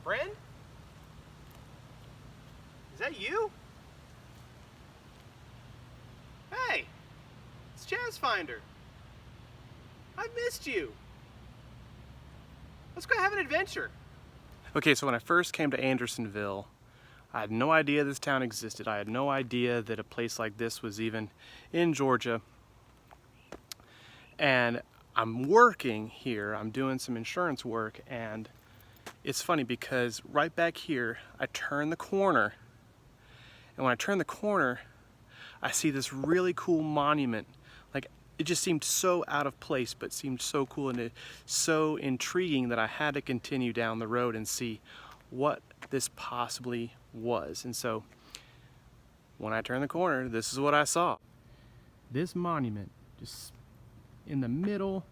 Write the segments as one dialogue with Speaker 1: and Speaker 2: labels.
Speaker 1: Friend? Is that you? Hey, it's Chaz Finder. I've missed you. Let's go have an adventure. Okay, so when I first came to Andersonville, I had no idea this town existed. I had no idea that a place like this was even in Georgia. And I'm working here, I'm doing some insurance work, and it's funny because right back here, I turn the corner, and when I turn the corner, I see this really cool monument. Like, it just seemed so out of place, but seemed so cool and so intriguing that I had to continue down the road and see what this possibly was. And so, when I turned the corner, this is what I saw. This monument, just in the middle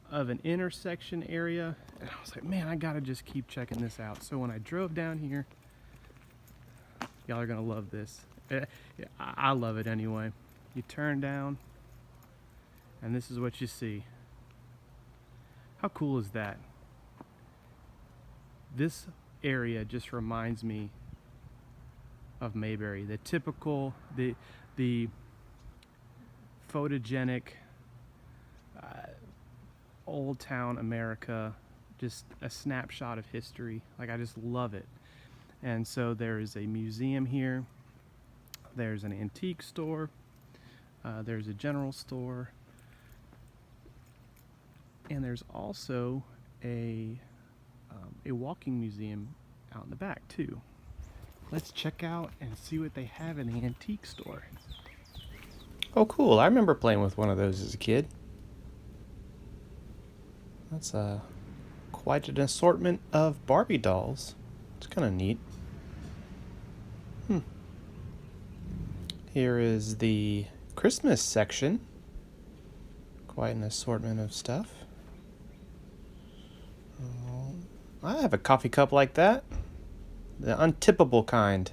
Speaker 1: of an intersection area, and I was like, man, I gotta just keep checking this out. So when I drove down here, y'all are gonna love this. I love it anyway. You turn down, and this is what you see. How cool is that? This area just reminds me of Mayberry, the typical, the photogenic old town America, just a snapshot of history. Like, I just love it. And so there is a museum here, there's an antique store, there's a general store, and there's also a walking museum out in the back too. Let's check out and see what they have in the antique store. Oh, cool. I remember playing with one of those as a kid. That's quite an assortment of Barbie dolls. It's kind of neat. Here is the Christmas section. Quite an assortment of stuff. I have a coffee cup like that. The untippable kind.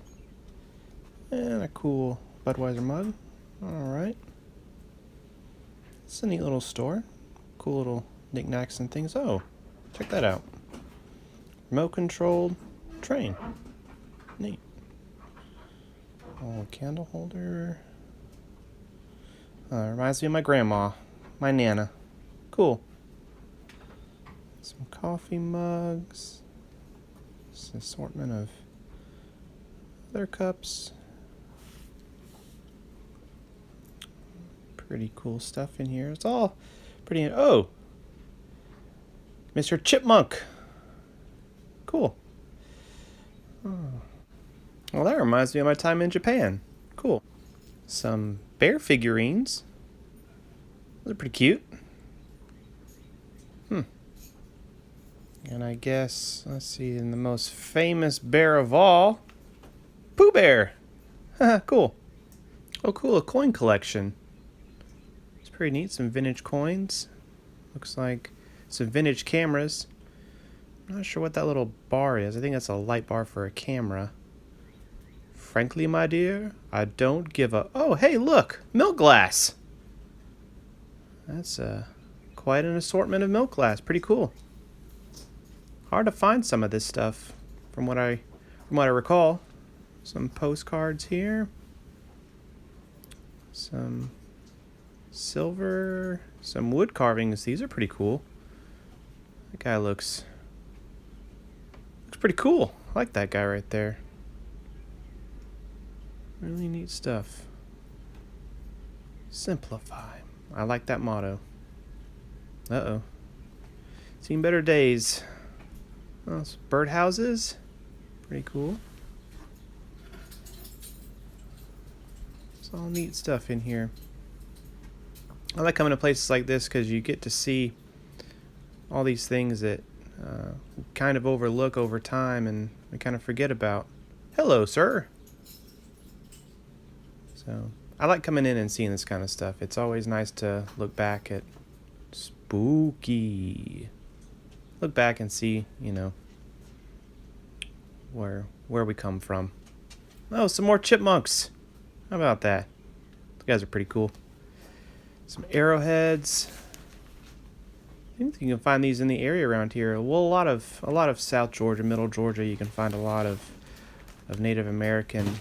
Speaker 1: And a cool Budweiser mug. Alright. It's a neat little store. Cool little knickknacks and things. Oh, check that out. Remote controlled train. Neat. Oh, candle holder. Reminds me of my grandma. My Nana. Cool. Some coffee mugs. This assortment of other cups. Pretty cool stuff in here. It's all pretty. Oh! Mr. Chipmunk. Cool. Oh. Well, that reminds me of my time in Japan. Cool. Some bear figurines. Those are pretty cute. And I guess, let's see, in the most famous bear of all, Pooh Bear. Cool. Oh, cool, a coin collection. It's pretty neat, some vintage coins. Looks like some vintage cameras. I'm not sure what that little bar is. I think that's a light bar for a camera. Frankly, my dear, I don't give a... Oh, hey, look! Milk glass! That's quite an assortment of milk glass. Pretty cool. Hard to find some of this stuff, from what I recall. Some postcards here. Some silver. Some wood carvings. These are pretty cool. That guy looks pretty cool. I like that guy right there. Really neat stuff. Simplify. I like that motto. Uh-oh. Seen better days. Oh, some birdhouses. Pretty cool. It's all neat stuff in here. I like coming to places like this because you get to see all these things that we kind of overlook over time and we kind of forget about. Hello, sir. So I like coming in and seeing this kind of stuff. It's always nice to look back at spooky. Look back and see, you know, where we come from. Oh, some more chipmunks. How about that? These guys are pretty cool. Some arrowheads. think you can find these in the area around here. Well, a lot of South Georgia, Middle Georgia, you can find a lot of Native American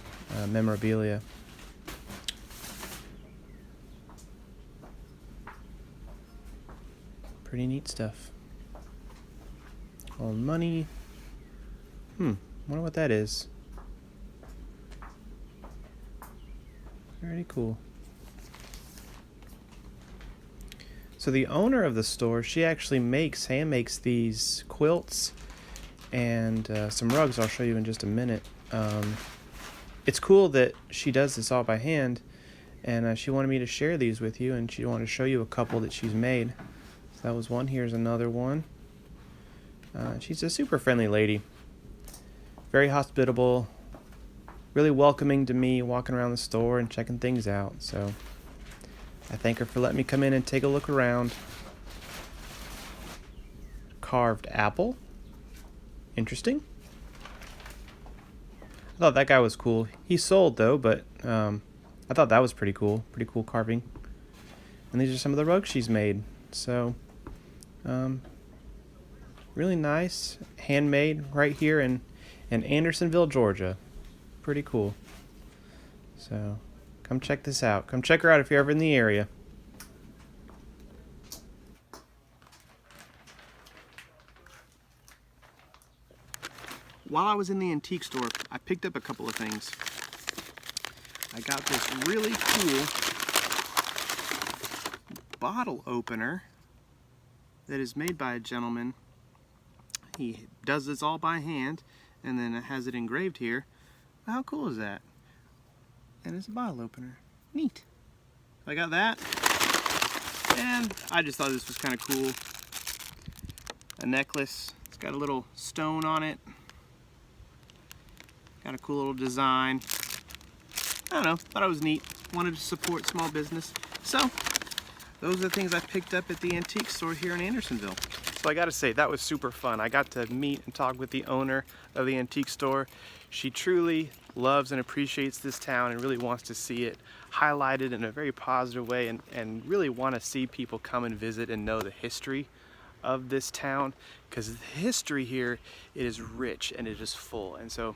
Speaker 1: memorabilia. Pretty neat stuff. All money. Wonder what that is. Very cool. So the owner of the store, she actually hand makes these quilts and some rugs I'll show you in just a minute. It's cool that she does this all by hand, and she wanted me to share these with you, and she wanted to show you a couple that she's made. So that was one. Here's another one. She's a super friendly lady. Very hospitable. Really welcoming to me walking around the store and checking things out. So I thank her for letting me come in and take a look around. Carved apple. Interesting. I thought that guy was cool. He sold though, but I thought that was pretty cool. Pretty cool carving. And these are some of the rugs she's made. So really nice. Handmade right here in Andersonville, Georgia. Pretty cool. So come check this out. Come check her out if you're ever in the area. While I was in the antique store, I picked up a couple of things. I got this really cool bottle opener that is made by a gentleman. He does this all by hand and then it has it engraved here. How cool is that? And it's a bottle opener. Neat. I got that. And I just thought this was kind of cool. A necklace. It's got a little stone on it. Got a cool little design. I don't know, thought it was neat. Wanted to support small business. So, those are the things I picked up at the antique store here in Andersonville. So I gotta say, that was super fun. I got to meet and talk with the owner of the antique store. She truly loves and appreciates this town and really wants to see it highlighted in a very positive way and really want to see people come and visit and know the history of this town, because the history here, it is rich and it is full. And so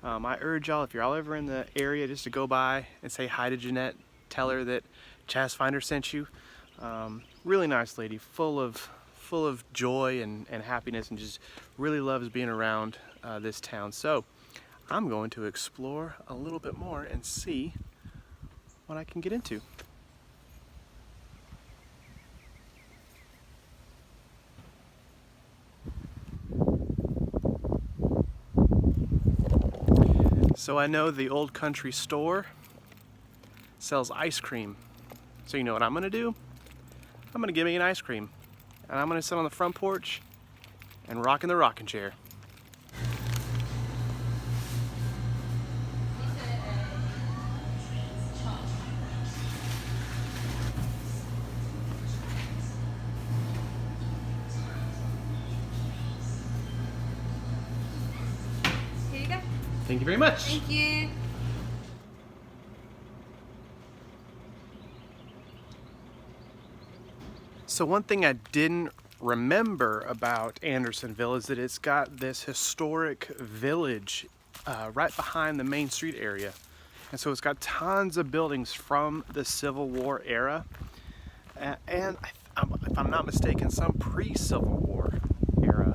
Speaker 1: I urge y'all, if you're all ever in the area, just to go by and say hi to Jeanette. Tell her that Chaz Finder sent you. Really nice lady, full of joy and happiness, and just really loves being around this town. So I'm going to explore a little bit more and see what I can get into. So I know the Old Country store sells ice cream. So you know what I'm gonna do? I'm gonna get me an ice cream. And I'm gonna sit on the front porch and rock in the rocking chair.
Speaker 2: Here you go.
Speaker 1: Thank you very much.
Speaker 2: Thank you.
Speaker 1: So one thing I didn't remember about Andersonville is that it's got this historic village right behind the main street area. And so it's got tons of buildings from the Civil War era. And if I'm not mistaken, some pre-Civil War era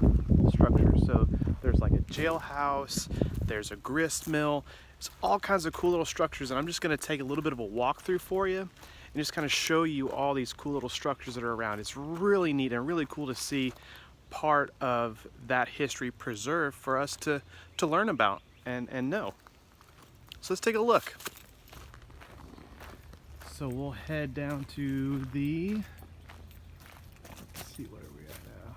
Speaker 1: structures. So there's like a jailhouse, there's a grist mill, it's all kinds of cool little structures. And I'm just gonna take a little bit of a walkthrough for you and just kind of show you all these cool little structures that are around. It's really neat and really cool to see part of that history preserved for us to learn about and know. So let's take a look. So we'll head down to the, let's see, what are we at now?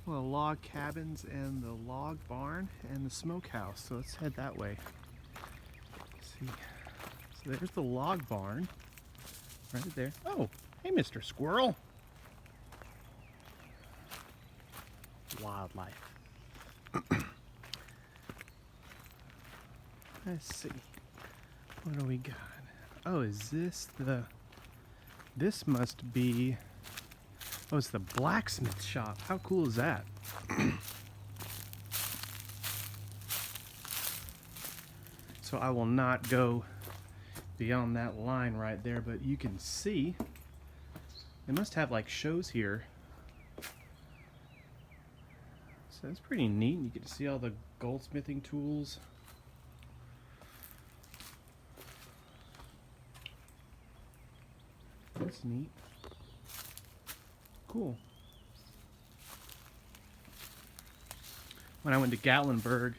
Speaker 1: Well, log cabins and the log barn and the smokehouse. So let's head that way. Let's see. So there's the log barn right there. Oh, hey, Mr. Squirrel. Wildlife. Let's see. What do we got? Oh, is this the... This must be Oh, it's the blacksmith shop. How cool is that? So I will not go beyond that line right there, but you can see they must have like shows here. So that's pretty neat. You get to see all the goldsmithing tools. That's neat. Cool. When I went to Gatlinburg,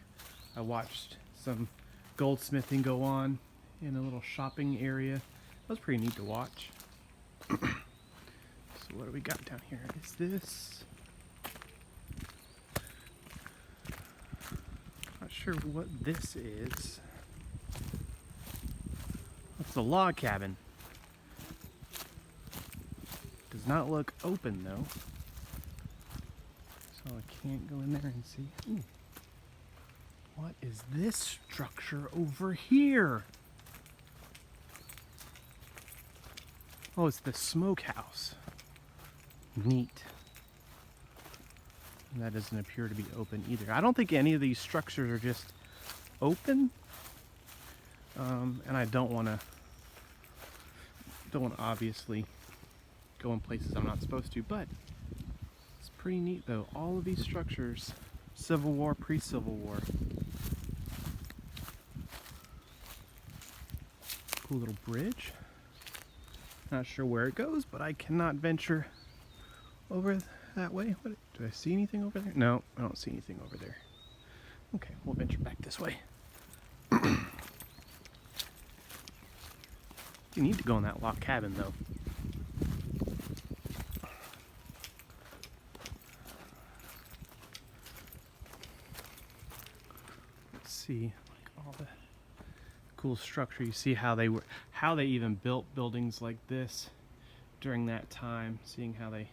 Speaker 1: I watched some goldsmithing go on in a little shopping area. That was pretty neat to watch. So what do we got down here? Is this... Not sure what this is. It's a log cabin. Does not look open though. So I can't go in there and see. Ooh. What is this structure over here? Oh, it's the smokehouse. Neat. And that doesn't appear to be open either. I don't think any of these structures are just open. And I don't want to obviously go in places I'm not supposed to, but it's pretty neat though. All of these structures, Civil War, pre-Civil War. Cool little bridge. Not sure where it goes, but I cannot venture over that way. What, do I see anything over there? No, I don't see anything over there. Okay, we'll venture back this way. You need to go in that log cabin though. Let's see, like all the cool structure. You see how they even built buildings like this during that time. They,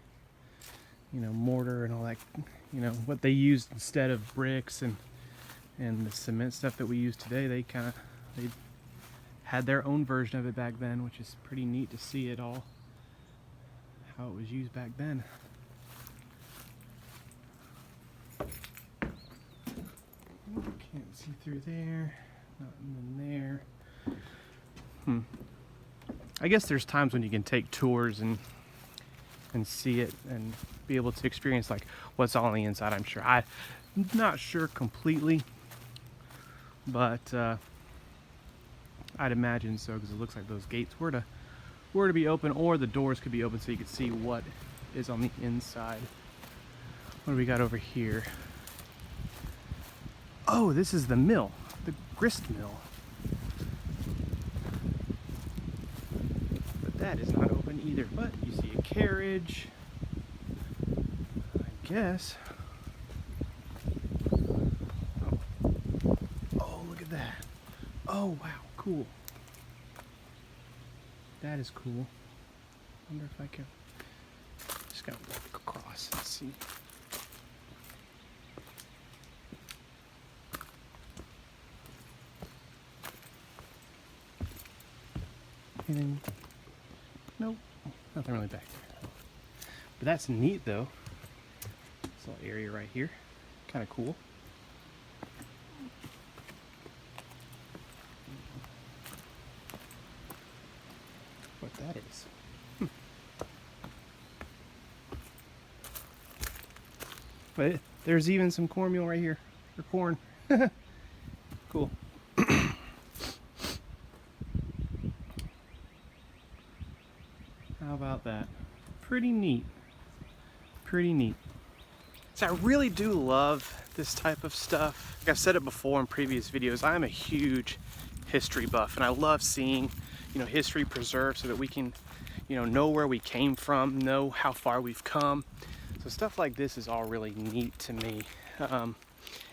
Speaker 1: mortar and all that, what they used instead of bricks and the cement stuff that we use today. They had their own version of it back then, which is pretty neat to see it all, how it was used back then. Can't see through there, nothing in there. I guess there's times when you can take tours and see it and be able to experience like what's all on the inside. I'm sure. I'm not sure completely, but I'd imagine so, because it looks like those gates were to be open, or the doors could be open so you could see what is on the inside. What do we got over here? Oh, this is the mill, the grist mill. But that is not open either. But you see a carriage, I guess. Oh, look at that. Oh, wow, cool. That is cool. Wonder if I can just gotta walk across and see. And nope, nothing really back there. But that's neat though. This little area right here, kind of cool. What that is. But there's even some cornmeal right here, or corn. Cool. How about that? Pretty neat. Pretty neat. So I really do love this type of stuff. Like I've said it before in previous videos, I'm a huge history buff, and I love seeing, history preserved so that we can, know where we came from, know how far we've come. So stuff like this is all really neat to me. And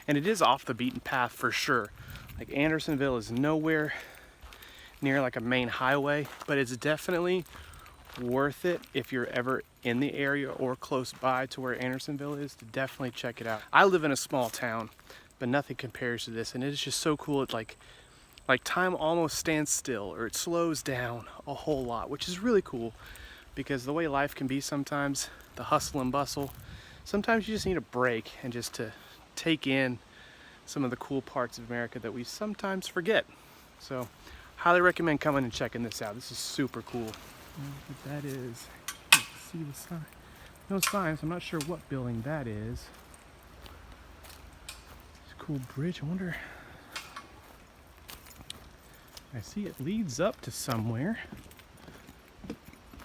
Speaker 1: it is off the beaten path for sure. Like Andersonville is nowhere near like a main highway, but it's definitely worth it if you're ever in the area or close by to where Andersonville is, to definitely check it out. I live in a small town, but nothing compares to this, and it is just so cool. It's like time almost stands still, or it slows down a whole lot, which is really cool because the way life can be sometimes, the hustle and bustle, sometimes you just need a break and just to take in some of the cool parts of America that we sometimes forget. So, highly recommend coming and checking this out. This is super cool. What that is, you can see the sign. No signs, I'm not sure what building that is. It's a cool bridge, I wonder. I see it leads up to somewhere.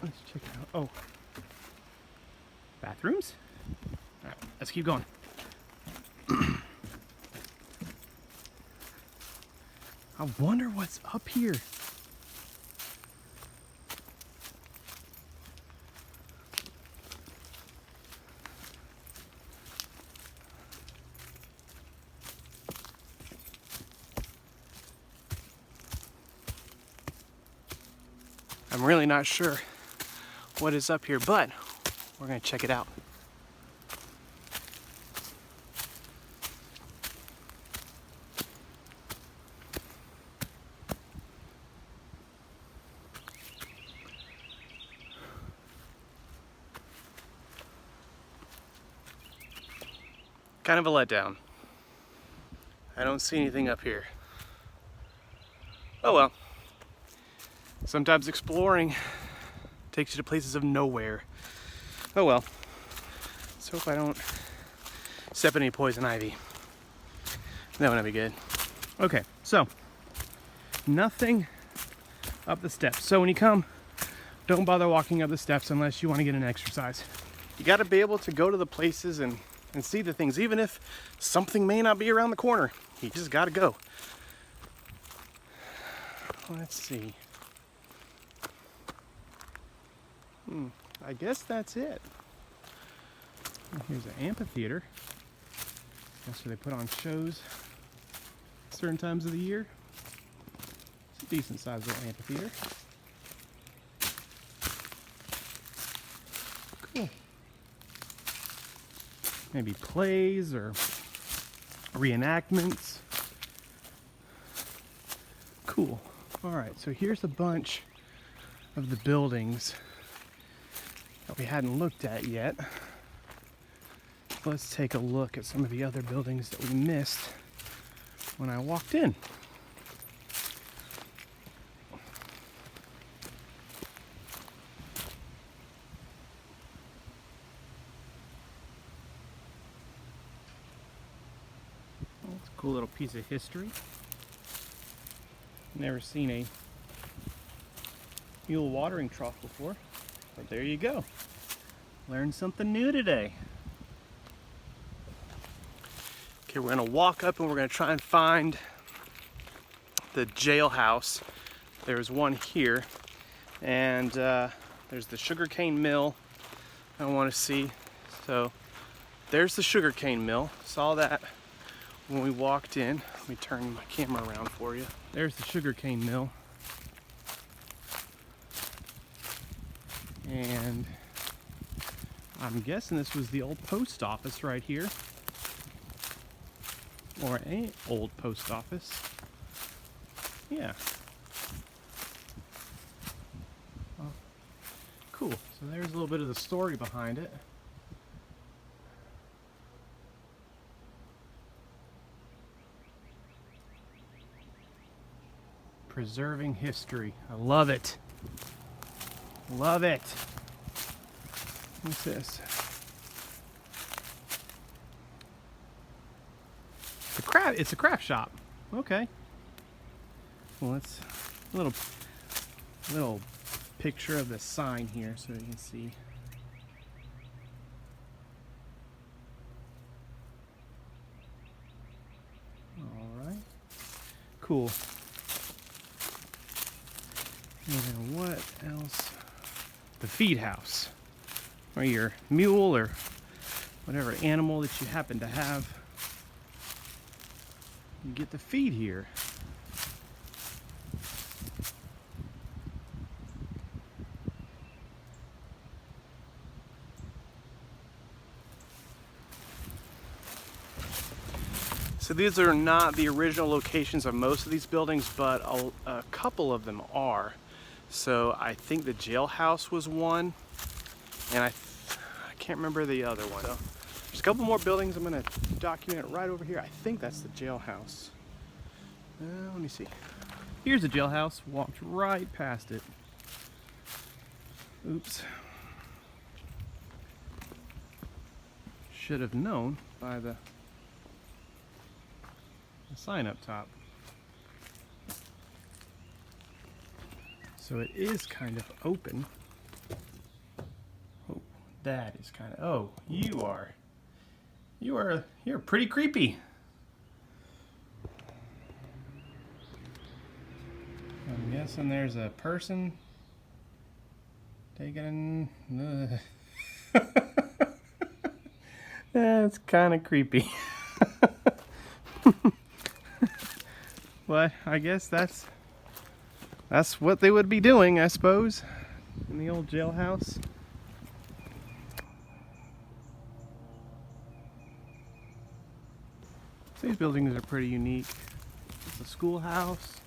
Speaker 1: Let's check it out. Oh, bathrooms? All right, let's keep going. I wonder what's up here. I'm really not sure what is up here, but we're gonna check it out. Kind of a letdown. I don't see anything up here. Oh well. Sometimes exploring takes you to places of nowhere. Oh well. Let's hope I don't step in any poison ivy. That would not be good. Okay, so nothing up the steps. So when you come, don't bother walking up the steps unless you want to get an exercise. You got to be able to go to the places and see the things, even if something may not be around the corner. You just got to go. Let's see. I guess that's it. Here's an amphitheater. That's where they put on shows certain times of the year. It's a decent sized little amphitheater. Cool. Maybe plays or reenactments. Cool. All right, so here's a bunch of the buildings that we hadn't looked at yet. Let's take a look at some of the other buildings that we missed when I walked in. Well, it's a cool little piece of history. Never seen a mule watering trough before, but there you go. Learned something new today. Okay, we're gonna walk up and we're gonna try and find the jailhouse. There's one here, and there's the sugarcane mill I want to see. So there's the sugarcane mill. Saw that when we walked in. Let me turn my camera around for you. There's the sugarcane mill. And I'm guessing this was the old post office right here. Or an old post office. Yeah. Well, cool. So there's a little bit of the story behind it. Preserving history. I love it. Love it. What's this? It's a craft shop. Okay. Well, it's a little picture of the sign here so you can see. All right. Cool. And what else? The feed house, or your mule or whatever animal that you happen to have. You get the feed here. So these are not the original locations of most of these buildings, but a couple of them are. So I think the jailhouse was one, and I can't remember the other one. So there's a couple more buildings. I'm gonna document it right over here. I think that's the jailhouse. Let me see. Here's the jailhouse. Walked right past it. Oops. Should have known by the sign up top. So it is kind of open. Oh, that is kind of, oh, you're pretty creepy. I'm guessing there's a person taking, that's kind of creepy. But I guess that's what they would be doing, I suppose, in the old jailhouse. These buildings are pretty unique. It's a schoolhouse.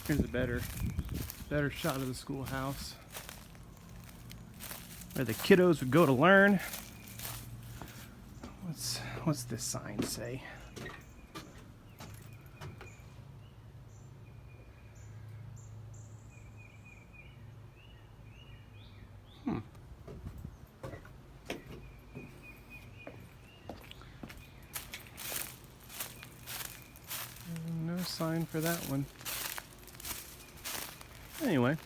Speaker 1: Here's a better shot of the schoolhouse, where the kiddos would go to learn. What's this sign say? No sign for that one. Anyway,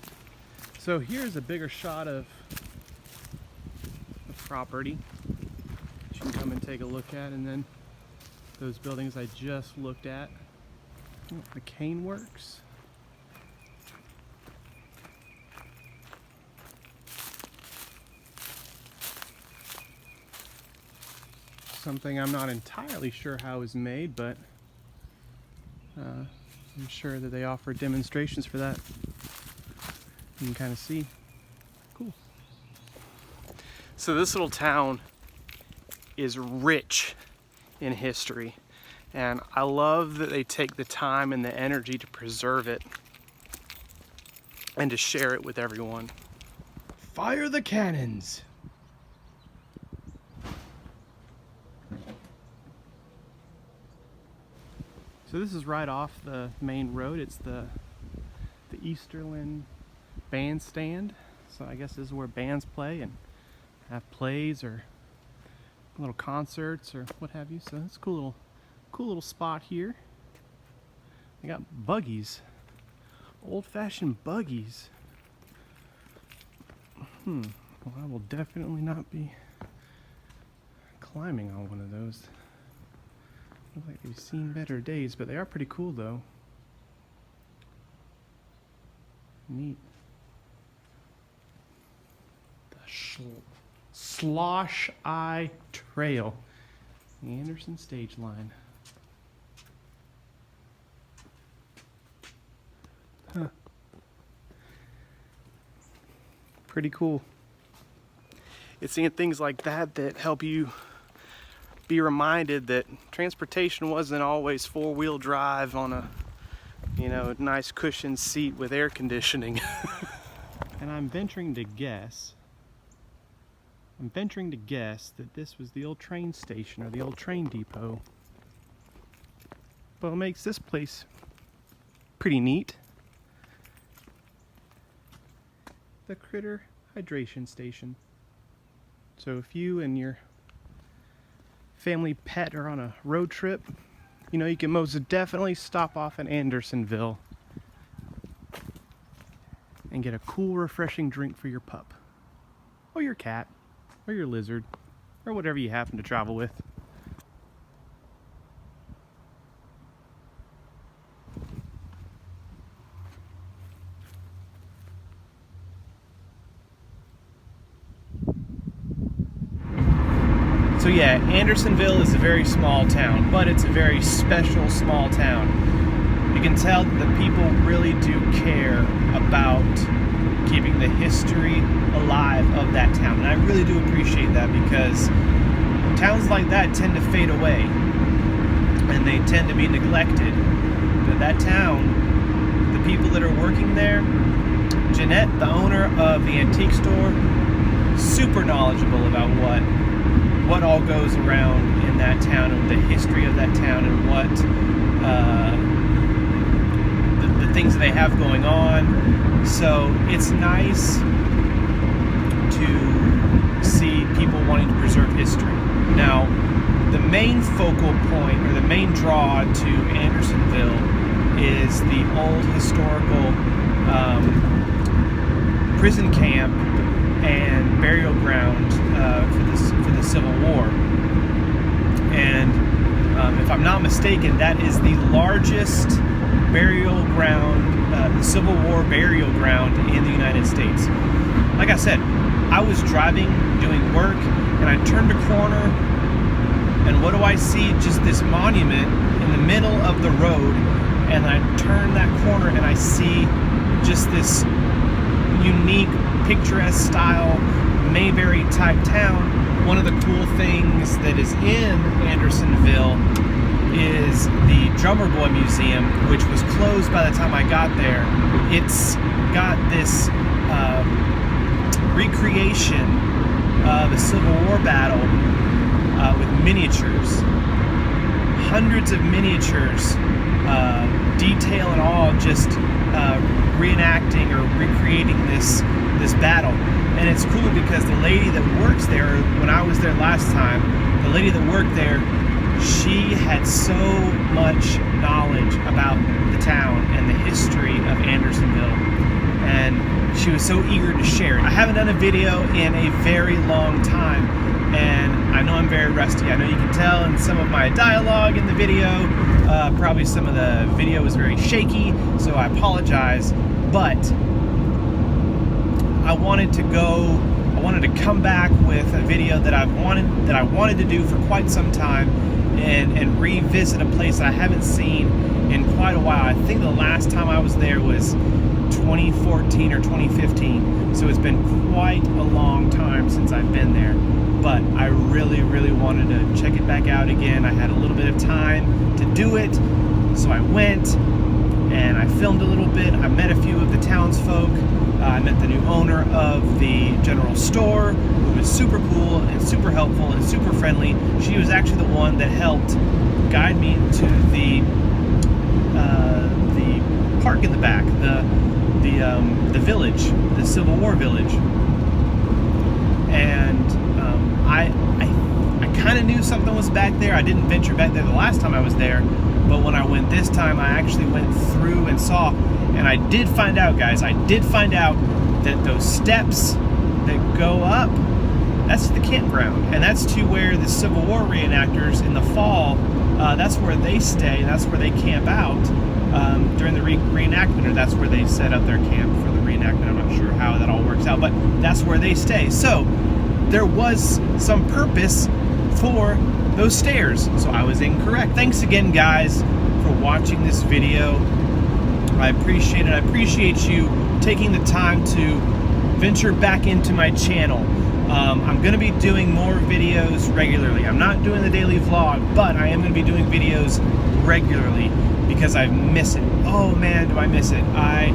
Speaker 1: so here's a bigger shot of the property that you can come and take a look at, and then those buildings I just looked at. Oh, the cane works. Something I'm not entirely sure how is made, but I'm sure that they offer demonstrations for that. You can kind of see. Cool. So this little town is rich in history, and I love that they take the time and the energy to preserve it and to share it with everyone. Fire the cannons! So this is right off the main road. It's the Easterlin bandstand. So I guess this is where bands play and have plays or little concerts or what have you. So it's a cool little spot here. They got buggies, old-fashioned buggies. Well, I will definitely not be climbing on one of those. Looks like they've seen better days, but they are pretty cool though. Neat. The Slosh Eye Trail, the Anderson Stage Line. Huh. Pretty cool. It's seeing things like that that help you be reminded that transportation wasn't always four-wheel drive on a, nice cushioned seat with air conditioning. And I'm venturing to guess that this was the old train station or the old train depot. But what makes this place pretty neat, the Critter Hydration Station. So if you and your family pet are on a road trip, you can most definitely stop off in Andersonville and get a cool, refreshing drink for your pup, or your cat, or your lizard, or whatever you happen to travel with. So yeah, Andersonville is a very small town, but it's a very special small town. You can tell that the people really do care about keeping the history alive of that town. And I really do appreciate that, because towns like that tend to fade away, and they tend to be neglected. But that town, the people that are working there, Jeanette, the owner of the antique store, super knowledgeable about what all goes around in that town, and the history of that town, and what the things that they have going on. So it's nice to see people wanting to preserve history. Now, the main focal point, or the main draw to Andersonville, is the old historical prison camp and burial ground for the Civil War. And if I'm not mistaken, that is the largest burial ground, the Civil War burial ground in the United States. Like I said, I was driving, doing work, and I turned a corner, and what do I see? Just this monument in the middle of the road, and I turn that corner and I see just this unique, picturesque style Mayberry type town. One of the cool things that is in Andersonville is the Drummer Boy Museum, which was closed by the time I got there. It's got this recreation of a Civil War battle with miniatures. Hundreds of miniatures, detail and all, just reenacting or recreating this battle. And it's cool because the lady that works there, when I was there last time, the lady that worked there, she had so much knowledge about the town and the history of Andersonville, and she was so eager to share it. I haven't done a video in a very long time, and I know I'm very rusty. I know you can tell in some of my dialogue in the video, probably some of the video was very shaky, so I apologize, but I wanted to come back with a video that I wanted to do for quite some time, and revisit a place that I haven't seen in quite a while. I think the last time I was there was 2014 or 2015, so it's been quite a long time since I've been there, but I really wanted to check it back out again. I had a little bit of time to do it, so I went and I filmed a little bit. I met a few of the townsfolk. I met the new owner of the general store, who was super cool and super helpful and super friendly. She was actually the one that helped guide me to the park in the back, the village, the Civil War village. And I kind of knew something was back there. I didn't venture back there the last time I was there, but when I went this time, I actually went through and saw. And I did find out, guys, that those steps that go up, that's the campground. And that's to where the Civil War reenactors in the fall, that's where they stay, and that's where they camp out during the reenactment, or that's where they set up their camp for the reenactment. I'm not sure how that all works out, but that's where they stay. So there was some purpose for those stairs. So I was incorrect. Thanks again, guys, for watching this video. I appreciate it. I appreciate you taking the time to venture back into my channel. I'm going to be doing more videos regularly. I'm not doing the daily vlog, but I am going to be doing videos regularly because I miss it. Oh man, do I miss it. I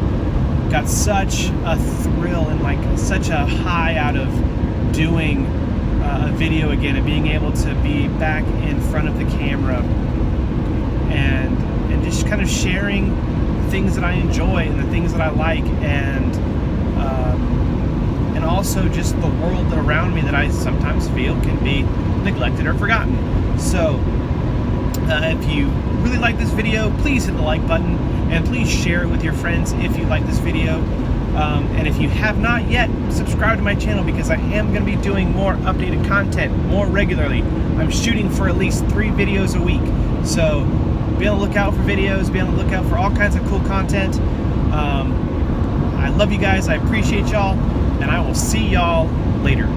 Speaker 1: got such a thrill and like such a high out of doing a video again and being able to be back in front of the camera and just kind of sharing things that I enjoy and the things that I like, and also just the world around me that I sometimes feel can be neglected or forgotten. So if you really like this video, please hit the like button, and please share it with your friends if you like this video. And if you have not yet, subscribe to my channel, because I am going to be doing more updated content more regularly. I'm shooting for at least 3 videos a week, so be on the lookout for videos, be on the lookout for all kinds of cool content. I love you guys, I appreciate y'all, and I will see y'all later.